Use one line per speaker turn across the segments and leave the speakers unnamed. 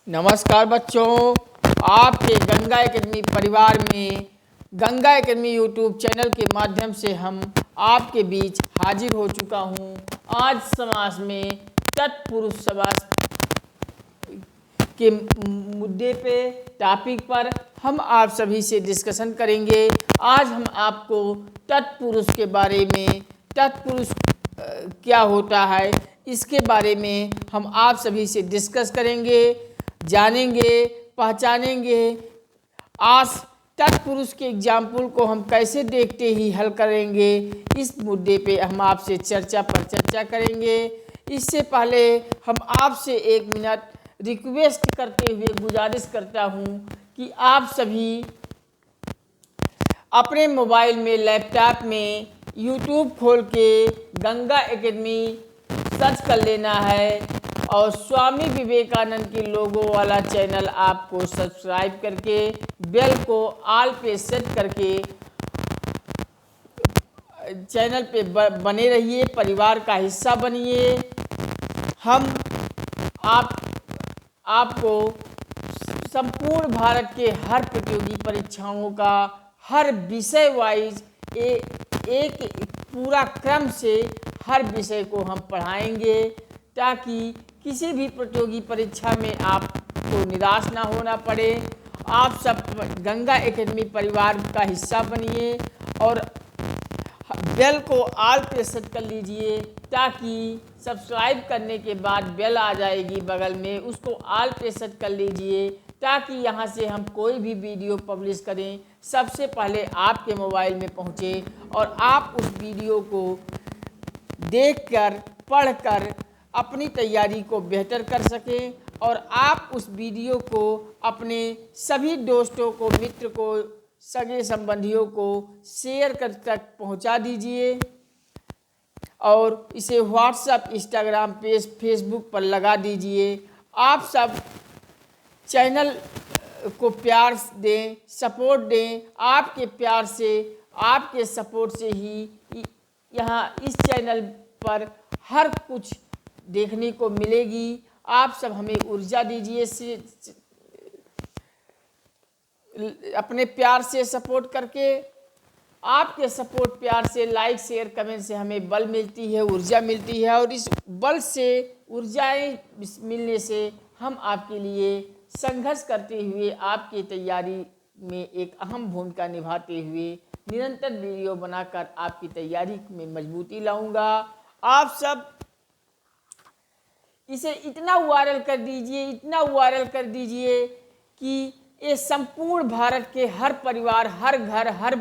नमस्कार बच्चों, आपके गंगा एकेडमी परिवार में गंगा एकेडमी यूट्यूब चैनल के माध्यम से हम आपके बीच हाजिर हो चुका हूं। आज समास में तत्पुरुष समास के मुद्दे पे टॉपिक पर हम आप सभी से डिस्कशन करेंगे। आज हम आपको तत्पुरुष के बारे में, तत्पुरुष क्या होता है, इसके बारे में हम आप सभी से डिस्कस करेंगे, जानेंगे, पहचानेंगे। आज तत्पुरुष के एग्जाम्पल को हम कैसे देखते ही हल करेंगे, इस मुद्दे पे हम आपसे चर्चा करेंगे। इससे पहले हम आपसे 1 मिनट रिक्वेस्ट करते हुए गुजारिश करता हूँ कि आप सभी अपने मोबाइल में, लैपटॉप में यूट्यूब खोल के गंगा एकेडमी सर्च कर लेना है और स्वामी विवेकानंद के लोगो वाला चैनल आपको सब्सक्राइब करके बेल को ऑल पे सेट करके चैनल पे बने रहिए, परिवार का हिस्सा बनिए। हम आपको संपूर्ण भारत के हर प्रतियोगी परीक्षाओं का हर विषय वाइज एक पूरा क्रम से हर विषय को हम पढ़ाएंगे, ताकि किसी भी प्रतियोगी परीक्षा में आपको निराश ना होना पड़े। आप सब गंगा एकेडमी परिवार का हिस्सा बनिए और बेल को ऑल पे सेट कर लीजिए, ताकि सब्सक्राइब करने के बाद बेल आ जाएगी बगल में, उसको ऑल पे सेट कर लीजिए, ताकि यहाँ से हम कोई भी वीडियो पब्लिश करें सबसे पहले आपके मोबाइल में पहुँचे और आप उस वीडियो को देखकर, पढ़कर अपनी तैयारी को बेहतर कर सकें और आप उस वीडियो को अपने सभी दोस्तों को, मित्र को, सगे संबंधियों को शेयर कर तक पहुंचा दीजिए और इसे व्हाट्सएप, इंस्टाग्राम पेज, फेसबुक पर लगा दीजिए। आप सब चैनल को प्यार दें, सपोर्ट दें। आपके प्यार से, आपके सपोर्ट से ही यहाँ इस चैनल पर हर कुछ देखने को मिलेगी। आप सब हमें ऊर्जा दीजिए अपने प्यार से सपोर्ट करके। आपके सपोर्ट, प्यार से, लाइक, शेयर, कमेंट से हमें बल मिलती है, ऊर्जा मिलती है और इस बल से, ऊर्जाएं मिलने से हम आपके लिए संघर्ष करते हुए आपकी तैयारी में एक अहम भूमिका निभाते हुए निरंतर वीडियो बनाकर आपकी तैयारी में मजबूती लाऊंगा। आप सब इसे इतना वायरल कर दीजिए, इतना वायरल कर दीजिए कि ये संपूर्ण भारत के हर परिवार, हर घर, हर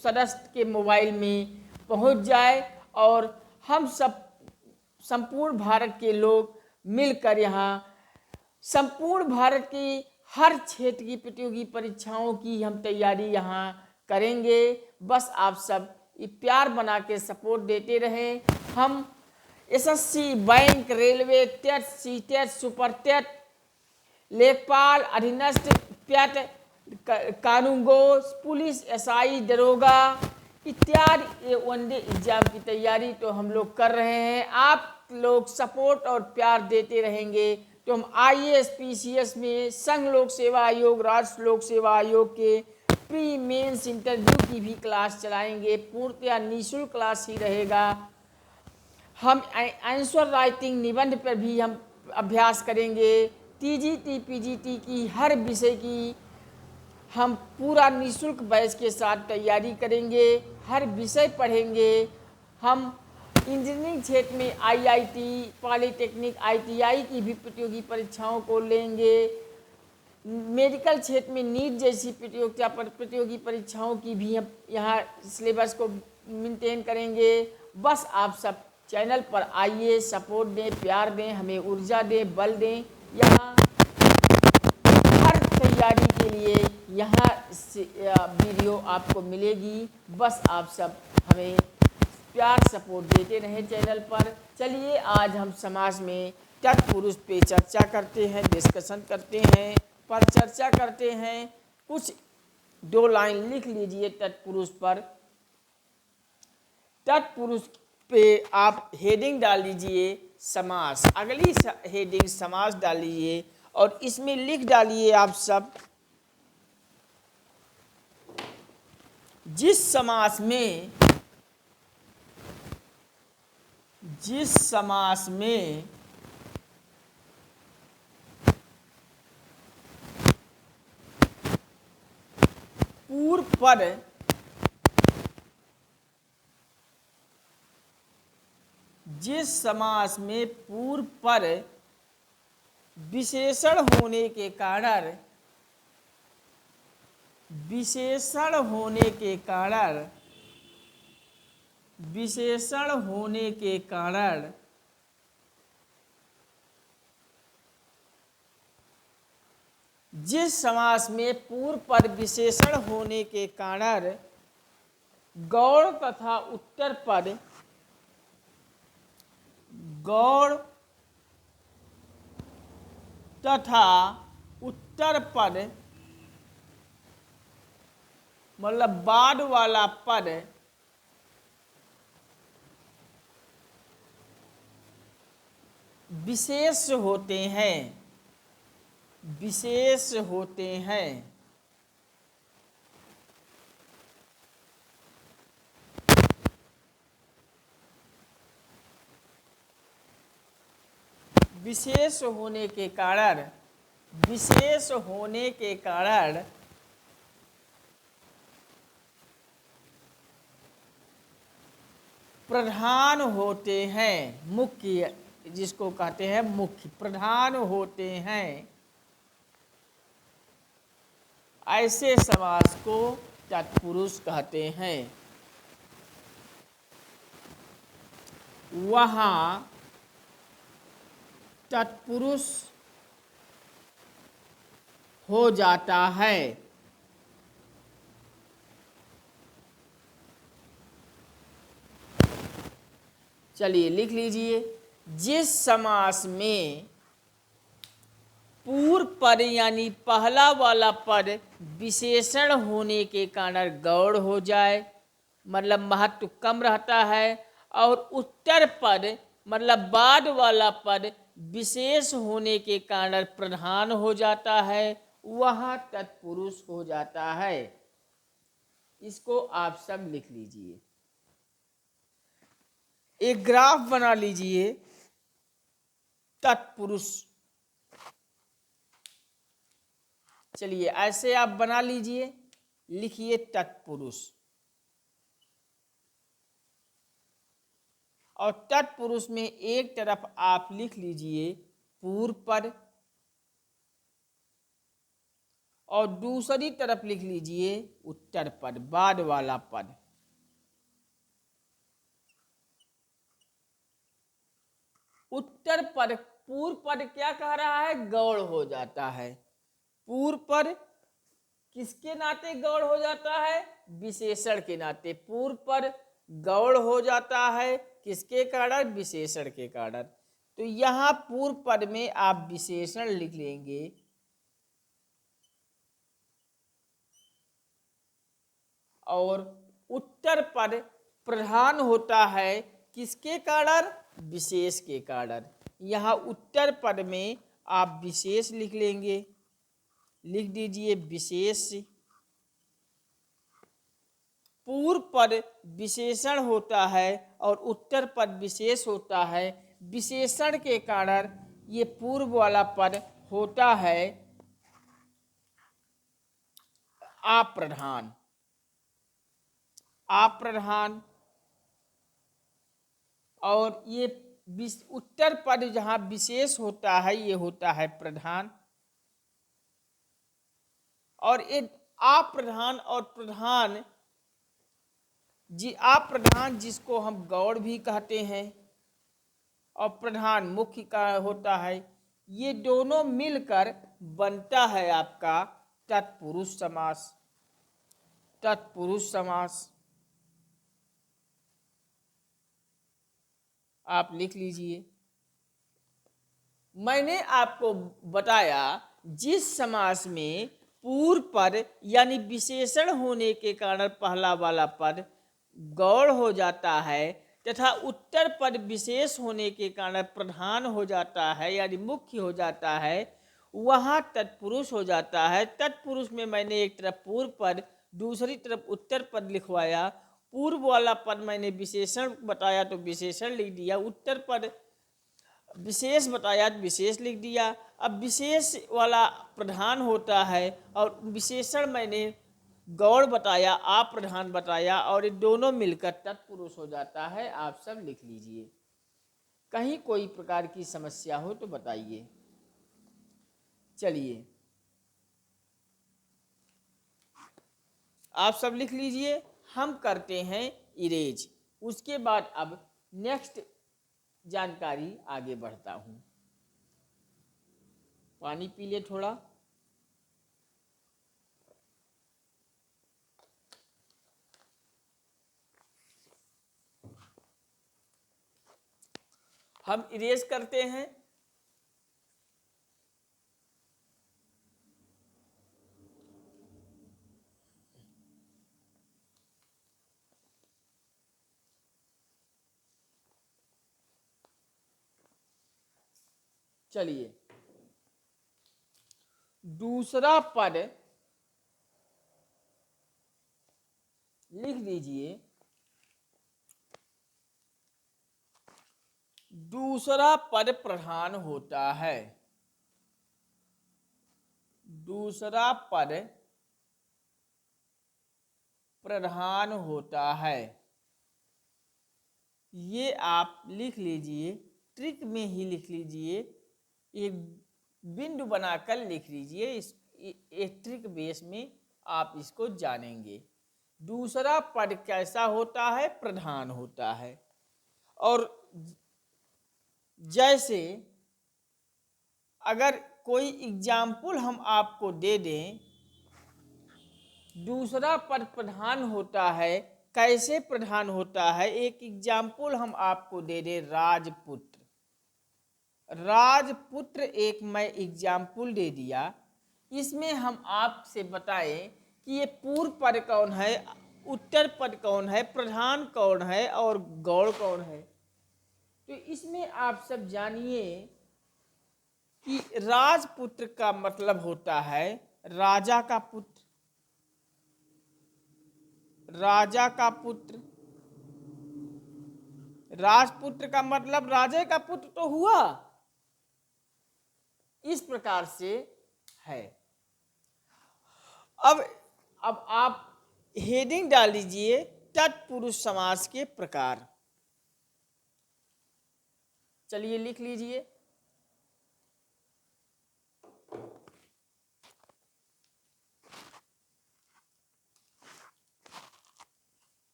सदस्य के मोबाइल में पहुंच जाए और हम सब संपूर्ण भारत के लोग मिलकर यहाँ संपूर्ण भारत की हर क्षेत्र की प्रतियोगी परीक्षाओं की हम तैयारी यहाँ करेंगे। बस आप सब प्यार बना के सपोर्ट देते रहें। हम SSC, bank, railway, TET, CTET, super TET, लेखपाल, अधीनस्थ, पेट, कानूनगो, पुलिस, एसआई, दरोगा इत्यादि वनडे एग्जाम की तैयारी तो हम लोग कर रहे हैं। आप लोग सपोर्ट और प्यार देते रहेंगे तो हम आईएएस, पीसीएस में, संघ लोक सेवा आयोग, राष्ट्र लोक सेवा आयोग के प्री मेंस इंटरव्यू की भी क्लास चलाएंगे। पूर्णतया निःशुल्क क्लास ही रहेगा। हम आंसर राइटिंग, निबंध पर भी हम अभ्यास करेंगे। टीजीटी, पीजीटी की हर विषय की हम पूरा निःशुल्क बैच के साथ तैयारी करेंगे, हर विषय पढ़ेंगे। हम इंजीनियरिंग क्षेत्र में आईआईटी, पॉलिटेक्निक, आईटीआई की भी प्रतियोगी परीक्षाओं को लेंगे। मेडिकल क्षेत्र में नीट जैसी प्रतियोगी परीक्षाओं की भी हम यहाँ सिलेबस को मेंटेन करेंगे। बस आप सब चैनल पर आइए, सपोर्ट दें, प्यार दें, हमें ऊर्जा दें, बल दें। यहाँ हर तैयारी के लिए यहाँ वीडियो आपको मिलेगी। बस आप सब हमें प्यार, सपोर्ट देते रहें चैनल पर। चलिए आज हम समाज में तत्पुरुष पे चर्चा करते हैं, डिस्कशन करते हैं, पर चर्चा करते हैं। कुछ 2 लाइन लिख लीजिए तत्पुरुष पर। तत्पुरुष पे आप हेडिंग डाल लीजिए समास, अगली हेडिंग समास डाल लीजिए और इसमें लिख डालिए आप सब, जिस समास में पूर्व पद विशेषण होने के कारण जिस समास में पूर्व पद विशेषण होने के कारण गौड़ तथा उत्तर पद मतलब बाद वाला पद विशेष होते हैं विशेष होने के कारण प्रधान होते हैं, मुख्य जिसको कहते हैं मुख्य, प्रधान होते हैं, ऐसे समास को तत्पुरुष कहते हैं। वहाँ तत्पुरुष हो जाता है। चलिए लिख लीजिए, जिस समास में पूर्व पद यानी पहला वाला पद विशेषण होने के कारण गौड़ हो जाए, मतलब महत्व कम रहता है, और उत्तर पद मतलब बाद वाला पद विशेष होने के कारण प्रधान हो जाता है, वह तत्पुरुष हो जाता है। इसको आप सब लिख लीजिए, एक ग्राफ बना लीजिए तत्पुरुष। चलिए ऐसे आप बना लीजिए, लिखिए तत्पुरुष, और तत्पुरुष में एक तरफ आप लिख लीजिए पूर्व पद और दूसरी तरफ लिख लीजिए उत्तर पद, बाद वाला पद। उत्तर पद पूर्व पद क्या कह रहा है, गौड़ हो जाता है। पूर्व पद किसके नाते गौड़ हो जाता है, विशेषण के नाते। पूर्व पद गौड़ हो जाता है किसके कारण, विशेषण के कारण। तो यहां पूर्व पद में आप विशेषण लिख लेंगे, और उत्तर पद प्रधान होता है किसके कारण, विशेष के कारण। यहाँ उत्तर पद में आप विशेष लिख लेंगे, लिख दीजिए विशेष। पूर्व पद विशेषण होता है और उत्तर पद विशेष होता है। विशेषण के कारण ये पूर्व वाला पद होता है अप्रधान। और ये उत्तर पद जहां विशेष होता है ये होता है प्रधान। और ये अप्रधान और प्रधान अप्रधान जिसको हम गौड़ भी कहते हैं और प्रधान मुख्य का होता है, ये दोनों मिलकर बनता है आपका तत्पुरुष समास। तत्पुरुष समास आप लिख लीजिए। मैंने आपको बताया जिस समास में पूर्व पद यानी विशेषण होने के कारण पहला वाला पद गौड़ हो जाता है तथा उत्तर पद विशेष होने के कारण प्रधान हो जाता है यानी मुख्य हो जाता है, वहाँ तत्पुरुष हो जाता है। तत्पुरुष में मैंने एक तरफ पूर्व पद, दूसरी तरफ उत्तर पद लिखवाया। पूर्व वाला पद मैंने विशेषण बताया तो विशेषण लिख दिया, उत्तर पद विशेष बताया तो विशेष लिख दिया। अब विशेष वाला प्रधान होता है और विशेषण मैंने गौड़ बताया, आप प्रधान बताया, और ये दोनों मिलकर तत्पुरुष हो जाता है। आप सब लिख लीजिए। कहीं कोई प्रकार की समस्या हो तो बताइए। चलिए आप सब लिख लीजिए। हम करते हैं इरेज, उसके बाद अब नेक्स्ट जानकारी आगे बढ़ता हूं। पानी पी ले थोड़ा। हम इरेज करते हैं। चलिए दूसरा पद लिख दीजिए। दूसरा पद प्रधान होता है। दूसरा पद प्रधान होता है। ये आप लिख लीजिए, ट्रिक में ही लिख लीजिए, एक बिंदु बनाकर लिख लीजिए। इस एक ट्रिक बेस में आप इसको जानेंगे। दूसरा पद कैसा होता है? प्रधान होता है। और जैसे अगर कोई एग्जाम्पल हम आपको दे दें, दूसरा पद प्रधान होता है, कैसे प्रधान होता है? एक एग्जाम्पल हम आपको दे दें, राजपुत्र। राजपुत्र एक मैं एग्जाम्पल दे दिया। इसमें हम आपसे बताएं कि ये पूर्व पद कौन है, उत्तर पद कौन है, प्रधान कौन है और गौड़ कौन है। तो इसमें आप सब जानिए कि राजपुत्र का मतलब होता है राजा का पुत्र। राजा का पुत्र, राजपुत्र का मतलब राजे का पुत्र तो हुआ। इस प्रकार से है। अब आप हेडिंग डाल दीजिए, तत्पुरुष समास के प्रकार। चलिए लिख लीजिए।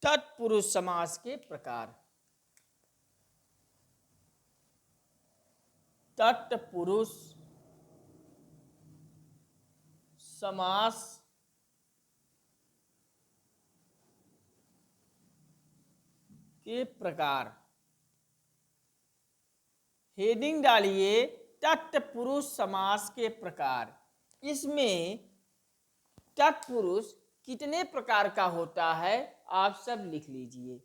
तत्पुरुष समास के प्रकार। तत्पुरुष समास के प्रकार। हेडिंग डालिए, तत्पुरुष समास के प्रकार। इसमें तत्पुरुष कितने प्रकार का होता है आप सब लिख लीजिए।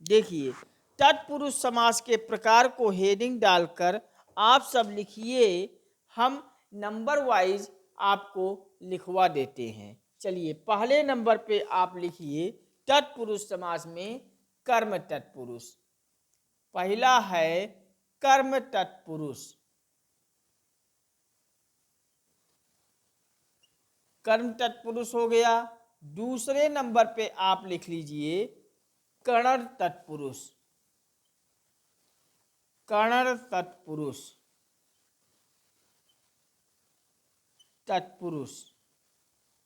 देखिए, तत्पुरुष समास के प्रकार को हेडिंग डालकर आप सब लिखिए। हम नंबर वाइज आपको लिखवा देते हैं। चलिए पहले नंबर पे आप लिखिए, तत्पुरुष समास में कर्म तत्पुरुष। पहला है कर्म तत्पुरुष। कर्म तत्पुरुष हो गया। दूसरे नंबर पे आप लिख लीजिए कर्ण तत्पुरुष। कर्ण तत्पुरुष, तत्पुरुष।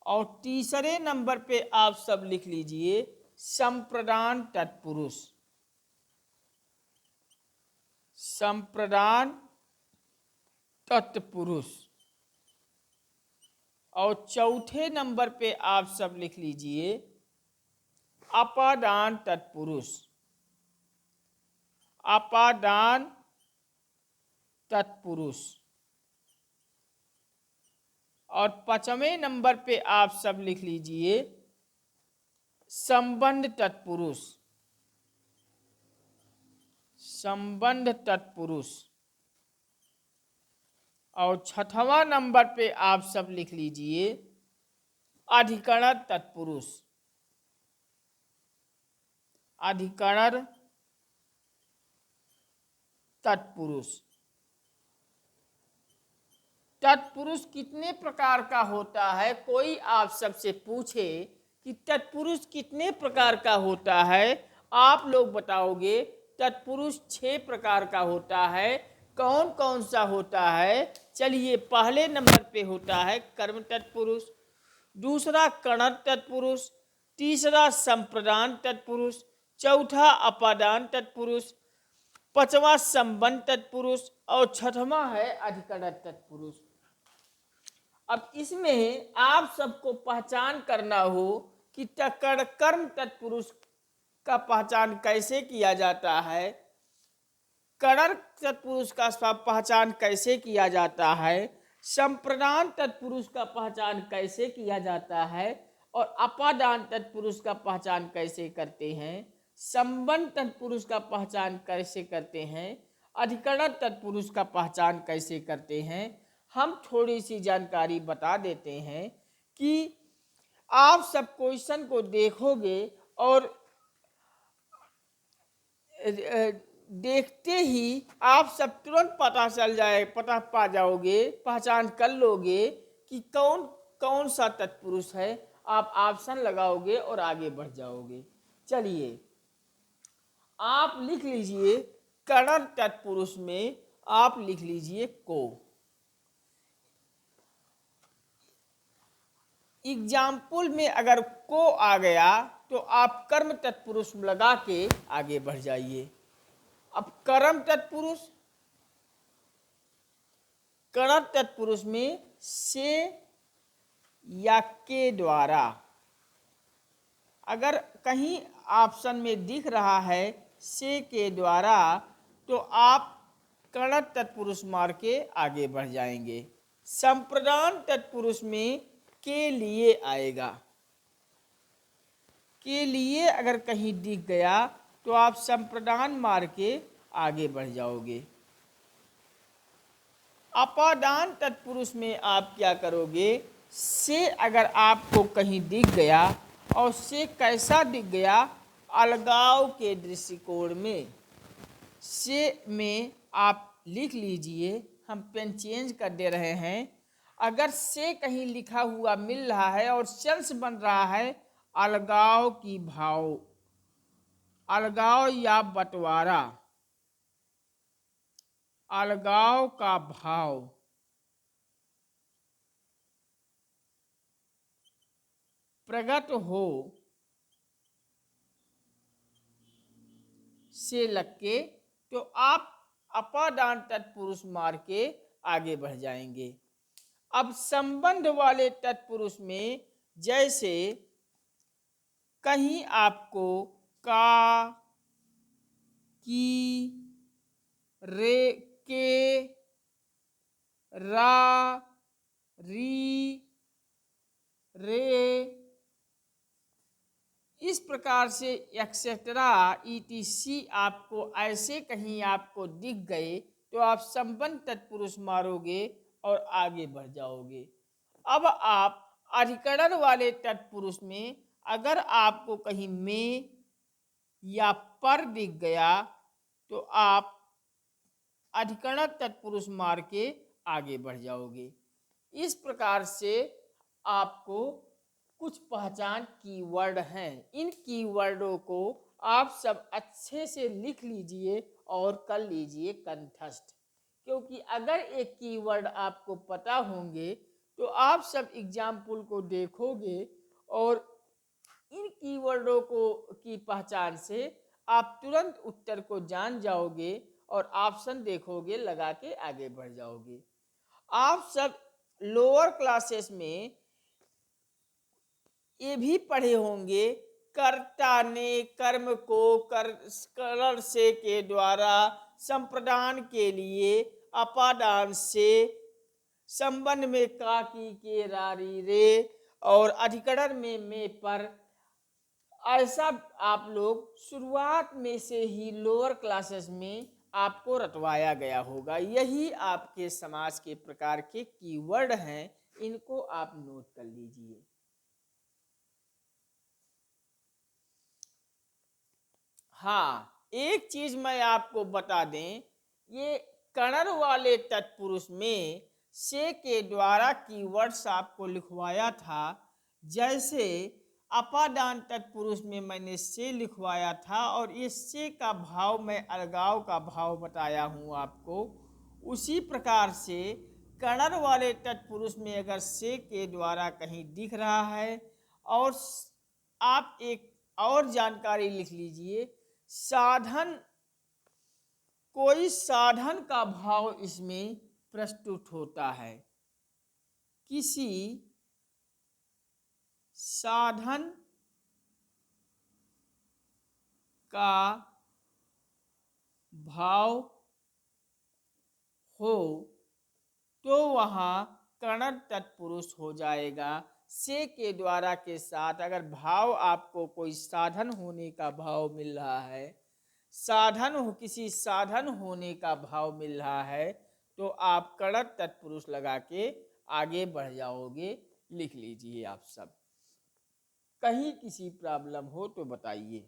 और तीसरे नंबर पे आप सब लिख लीजिए संप्रदान तत्पुरुष। संप्रदान तत्पुरुष। और चौथे नंबर पे आप सब लिख लीजिए अपादान तत्पुरुष। अपादान तत्पुरुष। और पांचवें नंबर पे आप सब लिख लीजिए संबंध तत्पुरुष। संबंध तत्पुरुष। और छठवां नंबर पे आप सब लिख लीजिए अधिकरण तत्पुरुष। अधिकरण तत्पुरुष। तत्पुरुष कितने प्रकार का होता है? कोई आप सबसे पूछे कि तत्पुरुष कितने प्रकार का होता है, आप लोग बताओगे तत्पुरुष 6 प्रकार का होता है। कौन कौन सा होता है? चलिए, पहले नंबर पे होता है कर्म तत्पुरुष, दूसरा कर्ण तत्पुरुष, तीसरा संप्रदान तत्पुरुष, चौथा अपादान तत्पुरुष, पांचवा संबंध तत्पुरुष और छठवां है अधिकरण तत्पुरुष। अब इसमें आप सबको पहचान करना हो कि कर्म तत्पुरुष का पहचान कैसे किया जाता है, कर्ण तत्पुरुष का पहचान कैसे किया जाता है, संप्रदान तत्पुरुष का पहचान कैसे किया जाता है और अपादान तत्पुरुष का पहचान कैसे करते हैं, संबंध तत्पुरुष का पहचान कैसे करते हैं, अधिकरण तत्पुरुष का पहचान कैसे करते हैं। हम थोड़ी सी जानकारी बता देते हैं कि आप सब क्वेश्चन को देखोगे और देखते ही आप सब तुरंत पता पा जाओगे, पहचान कर लोगे कि कौन कौन सा तत्पुरुष है। आप ऑप्शन लगाओगे और आगे बढ़ जाओगे। चलिए, आप लिख लीजिए कर्ण तत्पुरुष में आप लिख लीजिए को। एग्जाम्पल में अगर को आ गया तो आप कर्म तत्पुरुष लगा के आगे बढ़ जाइए। अब कर्म तत्पुरुष, कर्ण तत्पुरुष में से या के द्वारा, अगर कहीं ऑप्शन में दिख रहा है से के द्वारा तो आप कर्ण तत्पुरुष मार के आगे बढ़ जाएंगे। संप्रदान तत्पुरुष में के लिए आएगा। के लिए अगर कहीं दिख गया तो आप संप्रदान मार के आगे बढ़ जाओगे। अपादान तत्पुरुष में आप क्या करोगे? से अगर आपको कहीं दिख गया और से कैसा दिख गया? अलगाव के दृष्टिकोण में। से में आप लिख लीजिए, हम पेन चेंज कर दे रहे हैं। अगर से कहीं लिखा हुआ मिल रहा है और सेंस बन रहा है अलगाव की भाव, अलगाव या बंटवारा, अलगाव का भाव, प्रकट हो से लग के तो आप अपादान तत्पुरुष मार के आगे बढ़ जाएंगे। अब संबंध वाले तत्पुरुष में जैसे कहीं आपको का, की, रे, के, रा, री, रे, इस प्रकार से एक्सेट्रा ETC आपको ऐसे कहीं आपको दिख गए तो आप संबंध तत्पुरुष मारोगे और आगे बढ़ जाओगे। अब आप अधिकरण वाले तत्पुरुष में अगर आपको कहीं में या पर दिख गया तो आप अधिकरण तत्पुरुष मार के आगे बढ़ जाओगे। इस प्रकार से आपको कुछ पहचान कीवर्ड हैं। इन कीवर्डों को आप सब अच्छे से लिख लीजिए और कर लीजिए कंठस्थ, क्योंकि अगर एक कीवर्ड आपको पता होंगे तो आप सब एग्जाम्पल को देखोगे और इन कीवर्डों को की पहचान से आप तुरंत उत्तर को जान जाओगे और ऑप्शन देखोगे, लगा के आगे बढ़ जाओगे। आप सब लोअर क्लासेस में ये भी पढ़े होंगे कर्ता ने कर्म को कर्ण से के द्वारा, संप्रदान के लिए अपादान से, संबंध में का, की, के, रारी, रे और अधिकरण में पर ऐसा आप लोग शुरुआत में से ही लोअर क्लासेस में आपको रटवाया गया होगा। यही आपके समास के प्रकार के कीवर्ड हैं, इनको आप नोट कर लीजिए। हाँ, एक चीज मैं आपको बता दें, ये कणर वाले तत्पुरुष में से के द्वारा कीवर्ड्स आपको लिखवाया था। जैसे अपादान तत्पुरुष में मैंने से लिखवाया था और इस से का भाव मैं अलगाव का भाव बताया हूँ आपको। उसी प्रकार से कणर वाले तत्पुरुष में अगर से के द्वारा कहीं दिख रहा है और आप एक और जानकारी लिख लीजिए, साधन, कोई साधन का भाव इसमें प्रस्तुत होता है, किसी साधन का भाव हो तो वहाँ कणर तत्पुरुष हो जाएगा। से के द्वारा के साथ अगर भाव आपको कोई साधन होने का भाव मिल रहा है, साधन हो, किसी साधन होने का भाव मिल रहा है, तो आप कणर तत्पुरुष लगा के आगे बढ़ जाओगे। लिख लीजिए आप सब, कहीं किसी प्रॉब्लम हो तो बताइए।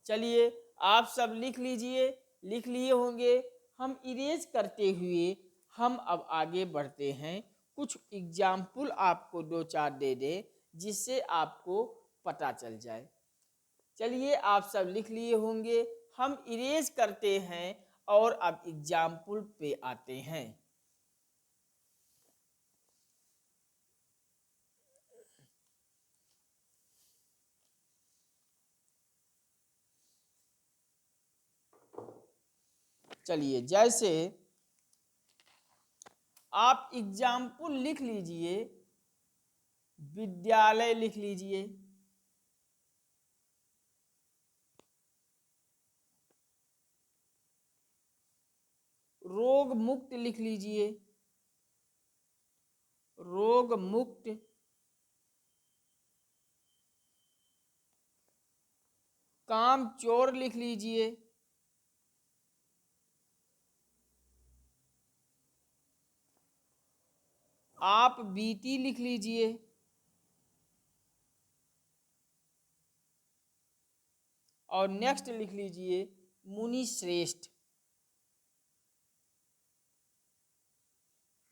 चलिए आप सब लिख लीजिए, लिख लिए होंगे। हम इरेज करते हुए हम अब आगे बढ़ते हैं। कुछ एग्जाम्पल आपको दो चार दे दे जिससे आपको पता चल जाए। चलिए आप सब लिख लिए होंगे, हम इरेज करते हैं और अब एग्जाम्पल पे आते हैं। चलिए जैसे आप एग्जाम्पल लिख लीजिए, विद्यालय लिख लीजिए, रोग मुक्त लिख लीजिए, रोग मुक्त, काम चोर लिख लीजिए, आप बीती लिख लीजिए, और नेक्स्ट लिख लीजिए मुनि श्रेष्ठ,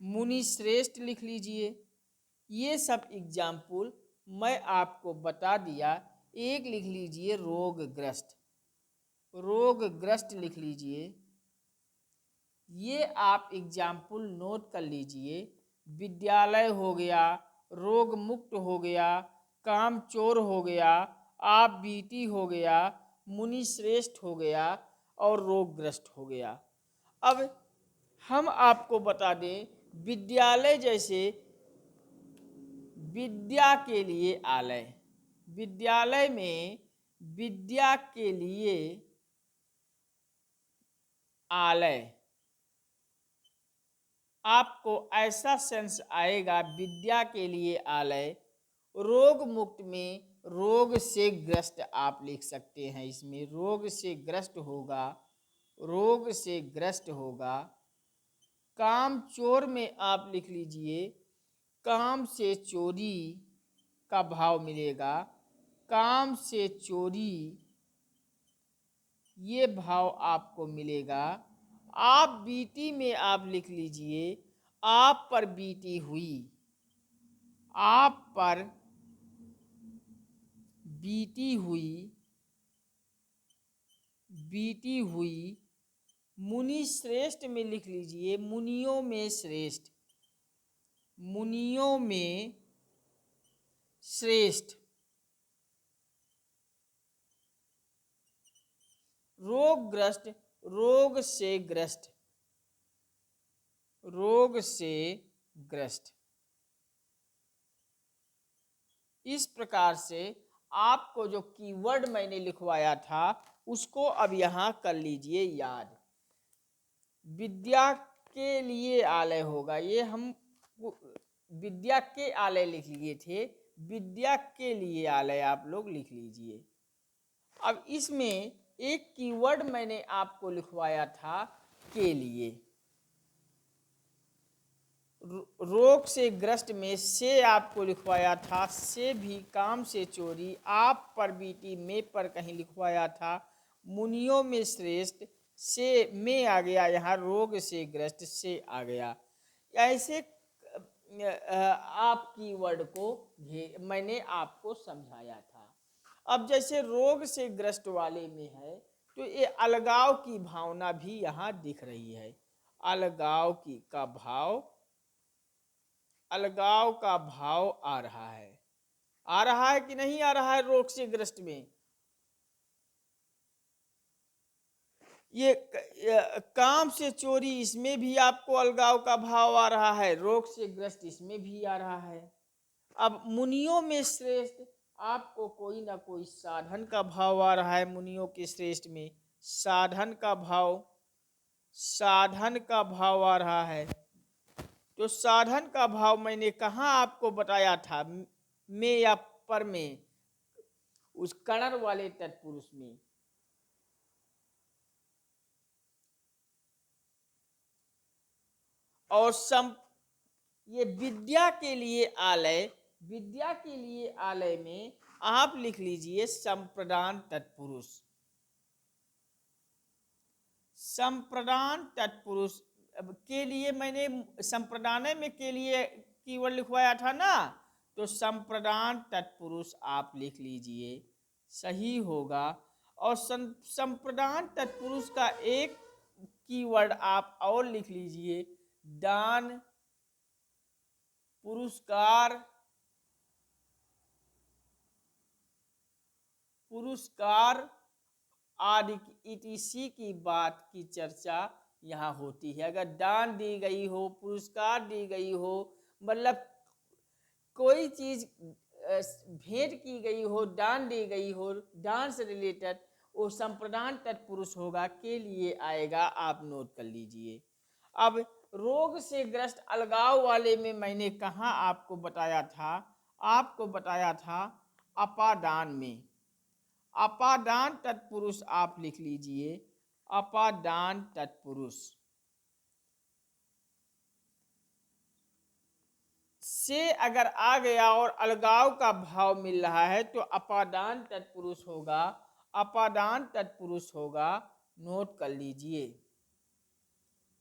मुनि श्रेष्ठ लिख लीजिए। ये सब एग्जाम्पल मैं आपको बता दिया। एक लिख लीजिए रोगग्रस्त, रोगग्रस्त लिख लीजिए। ये आप एग्जाम्पल नोट कर लीजिए। विद्यालय हो गया, रोग मुक्त हो गया, काम चोर हो गया, आप बीती हो गया, मुनि श्रेष्ठ हो गया और रोगग्रस्त हो गया। अब हम आपको बता दें, विद्यालय जैसे विद्या के लिए आलय, विद्यालय में विद्या के लिए आलय, आपको ऐसा सेंस आएगा विद्या के लिए आलय। रोग मुक्त में रोग से ग्रस्त आप लिख सकते हैं, इसमें रोग से ग्रस्त होगा, रोग से ग्रस्त होगा। काम चोर में आप लिख लीजिए, काम से चोरी का भाव मिलेगा, काम से चोरी, ये भाव आपको मिलेगा। आप बीती में आप लिख लीजिए, आप पर बीती हुई, आप पर बीती हुई, बीती हुई। मुनि श्रेष्ठ में लिख लीजिए, मुनियों में श्रेष्ठ, मुनियों में श्रेष्ठ। रोगग्रस्त, रोग से ग्रस्त, रोग से ग्रस्त। इस प्रकार से आपको जो कीवर्ड मैंने लिखवाया था उसको अब यहाँ कर लीजिए याद। विद्या के लिए आलय होगा, ये हम विद्या के आलय लिख लिए थे, विद्या के लिए आलय आप लोग लिख लीजिए। अब इसमें एक कीवर्ड मैंने आपको लिखवाया था के लिए। रोग से ग्रस्त में से आपको लिखवाया था, से भी काम से चोरी, आप पर बीती, में पर कहीं लिखवाया था, मुनियों में श्रेष्ठ, से में आ गया, यहाँ रोग से ग्रस्त से आ गया। ऐसे आप कीवर्ड को मैंने आपको समझाया था। अब जैसे रोग से ग्रस्त वाले में है तो ये अलगाव की भावना भी यहाँ दिख रही है। अलगाव की का भाव, अलगाव का भाव आ रहा है। आ रहा है कि नहीं आ रहा है? रोग से ग्रस्त में ये काम से चोरी, इसमें भी आपको अलगाव का भाव आ रहा है। रोग से ग्रस्त इसमें भी आ रहा है। अब मुनियों में श्रेष्ठ, आपको कोई ना कोई साधन का भाव आ रहा है। मुनियों के श्रेष्ठ में साधन का भाव, साधन का भाव आ रहा है। तो साधन का भाव मैंने कहाँ आपको बताया था? में या पर में, उस कणर वाले तत्पुरुष में। और ये विद्या के लिए आलय, विद्या के लिए आलय में आप लिख लीजिए संप्रदान तत्पुरुष। संप्रदान तत्पुरुष के लिए मैंने संप्रदान में के लिए कीवर्ड लिखवाया था ना, तो संप्रदान तत्पुरुष आप लिख लीजिए, सही होगा। और संप्रदान तत्पुरुष का एक कीवर्ड आप और लिख लीजिए, दान, पुरस्कार, पुरस्कार आदि इसी की बात की चर्चा यहाँ होती है। अगर दान दी गई हो, पुरस्कार दी गई हो, मतलब कोई चीज भेंट की गई हो, दान दी गई हो, दान से रिलेटेड, वो संप्रदान तत्पुरुष होगा, के लिए आएगा, आप नोट कर लीजिए। अब रोग से ग्रस्त अलगाव वाले में मैंने कहाँ आपको बताया था? आपको बताया था अपादान में। अपादान तत्पुरुष आप लिख लीजिए, अपादान तत्पुरुष। से अगर आ गया और अलगाव का भाव मिल रहा है तो अपादान तत्पुरुष होगा, अपादान तत्पुरुष होगा, नोट कर लीजिए,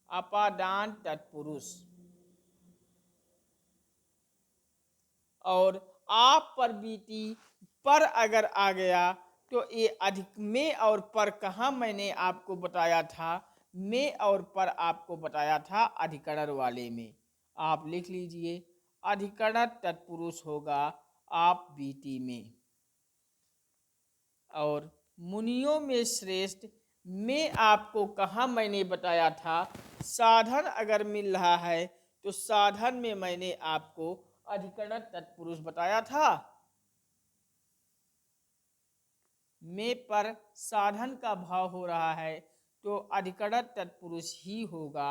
अपादान तत्पुरुष। और आप पर बीती, पर अगर आ गया तो ये अधिक, में और पर कहाँ मैंने आपको बताया था? में और पर आपको बताया था अधिकरण वाले में। आप लिख लीजिए, अधिकरण तत्पुरुष होगा आप बीती में। और मुनियों में श्रेष्ठ में आपको कहाँ मैंने बताया था? साधन अगर मिल रहा है तो साधन में मैंने आपको अधिकरण तत्पुरुष बताया था। में पर साधन का भाव हो रहा है तो अधिकरण तत्पुरुष ही होगा,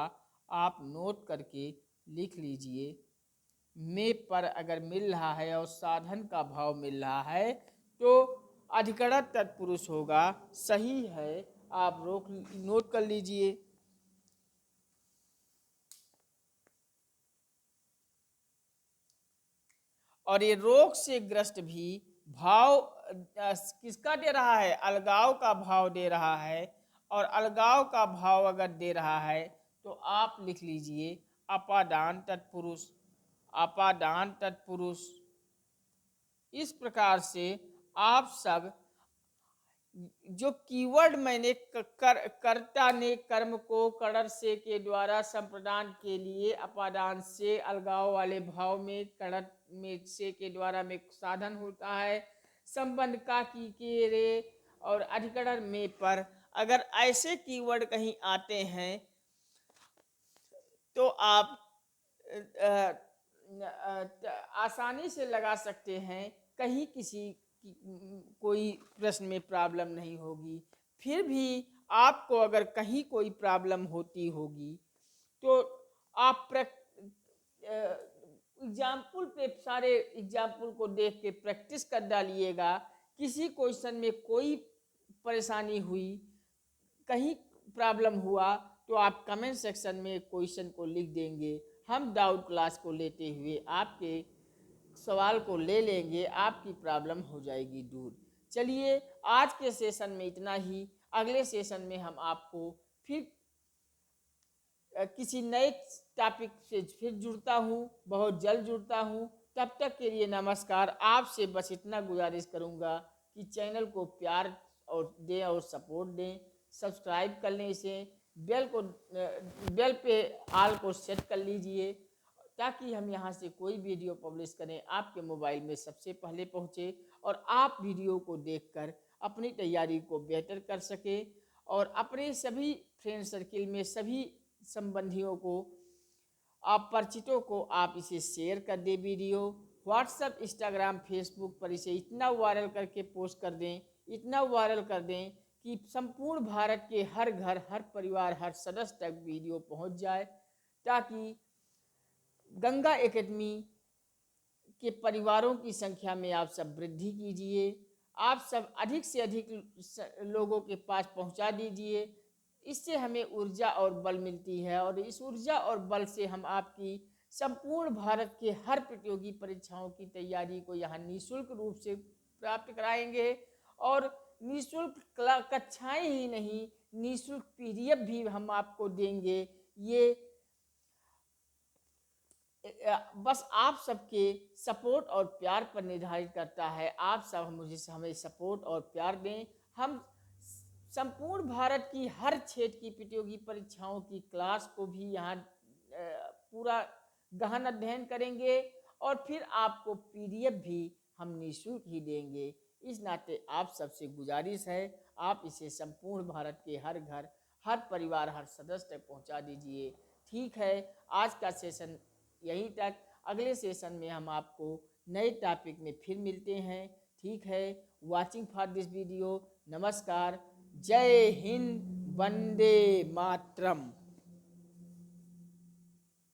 आप नोट करके लिख लीजिए। में पर अगर मिल रहा है और साधन का भाव मिल रहा है तो अधिकरण तत्पुरुष होगा, सही है, आप नोट कर लीजिए। और ये रोग से ग्रस्त भी भाव किसका दे रहा है? अलगाव का भाव दे रहा है। और अलगाव का भाव अगर दे रहा है तो आप लिख लीजिए अपादान तत्पुरुष, अपादान तत्पुरुष। इस प्रकार से आप सब जो कीवर्ड मैंने कर्ता ने कर्म को कणर से के द्वारा संप्रदान के लिए, अपादान से अलगाव वाले भाव में, कणर में से के द्वारा में साधन होता है, संबंध का की रे, और अधिकरण में पर, अगर ऐसे कीवर्ड कहीं आते हैं तो आप आसानी से लगा सकते हैं, कहीं किसी कोई प्रश्न में प्रॉब्लम नहीं होगी। फिर भी आपको अगर कहीं कोई प्रॉब्लम होती होगी तो आप एग्जाम्पल पे सारे एग्जाम्पल को देख के प्रैक्टिस कर डालिएगा। किसी क्वेश्चन में कोई परेशानी हुई, कहीं प्रॉब्लम हुआ, तो आप कमेंट सेक्शन में क्वेश्चन को लिख देंगे। हम डाउट क्लास को लेते हुए आपके सवाल को ले लेंगे, आपकी प्रॉब्लम हो जाएगी दूर। चलिए आज के सेशन में इतना ही। अगले सेशन में हम आपको फिर किसी नए टॉपिक से फिर जुड़ता हूँ, बहुत जल्द जुड़ता हूँ। तब तक के लिए नमस्कार। आपसे बस इतना गुजारिश करूँगा कि चैनल को प्यार और दें और सपोर्ट दें, सब्सक्राइब कर लें इसे, बेल पे आल को सेट कर लीजिए, ताकि हम यहाँ से कोई वीडियो पब्लिश करें आपके मोबाइल में सबसे पहले पहुँचे और आप वीडियो को देखकर अपनी तैयारी को बेहतर कर सके और अपने सभी फ्रेंड सर्किल में सभी संबंधियों को, आप परिचितों को आप इसे शेयर कर दें। वीडियो व्हाट्सएप, इंस्टाग्राम, फेसबुक पर इसे इतना वायरल करके पोस्ट कर दें, इतना वायरल कर दें कि संपूर्ण भारत के हर घर, हर परिवार, हर सदस्य तक वीडियो पहुंच जाए, ताकि गंगा एकेडमी के परिवारों की संख्या में आप सब वृद्धि कीजिए। आप सब अधिक से अधिक लोगों के पास पहुंचा दीजिए। इससे हमें ऊर्जा और बल मिलती है और इस ऊर्जा और बल से हम आपकी संपूर्ण भारत के हर प्रतियोगी परीक्षाओं की तैयारी को यहाँ निःशुल्क रूप से प्राप्त कराएंगे। और निःशुल्क कक्षाएं ही नहीं, निःशुल्क पीडीएफ भी हम आपको देंगे। ये बस आप सबके सपोर्ट और प्यार पर निर्धारित करता है। आप सब हमें सपोर्ट और प्यार दें। हम संपूर्ण भारत की हर क्षेत्र की प्रतियोगी परीक्षाओं की क्लास को भी यहाँ पूरा गहन अध्ययन करेंगे और फिर आपको पीडीएफ भी हम निःशुल्क ही देंगे। इस नाते आप सबसे गुजारिश है, आप इसे संपूर्ण भारत के हर घर, हर परिवार, हर सदस्य तक पहुँचा दीजिए। ठीक है, आज का सेशन यहीं तक। अगले सेशन में हम आपको नए टॉपिक में फिर मिलते हैं। ठीक है, वॉचिंग फॉर दिस वीडियो। नमस्कार, जय हिंद, वंदे मातरम।